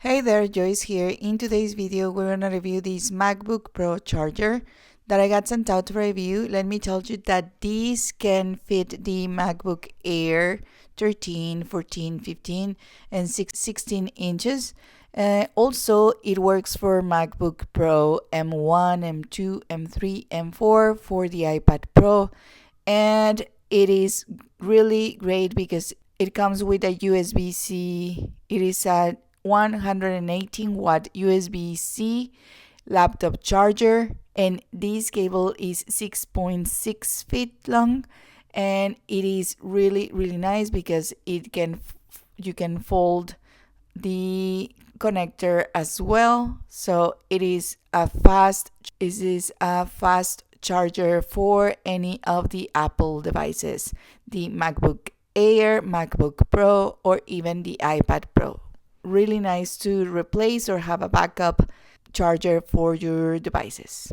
Hey there, Joyce here. In today's video, we're gonna review this MacBook Pro charger that I got sent out to review. Let me tell you that this can fit the MacBook Air 13, 14, 15, and 16 inches. Also, it works for MacBook Pro M1, M2, M3, M4 for the iPad Pro, and it is really great because it comes with a USB-C. It is a 118 watt USB-C laptop charger, and this cable is 6.6 feet long, and it is really nice because you can fold the connector as well. So it is a fast charger for any of the Apple devices, the MacBook Air, MacBook Pro, or even the iPad Pro. Really nice to replace or have a backup charger for your devices.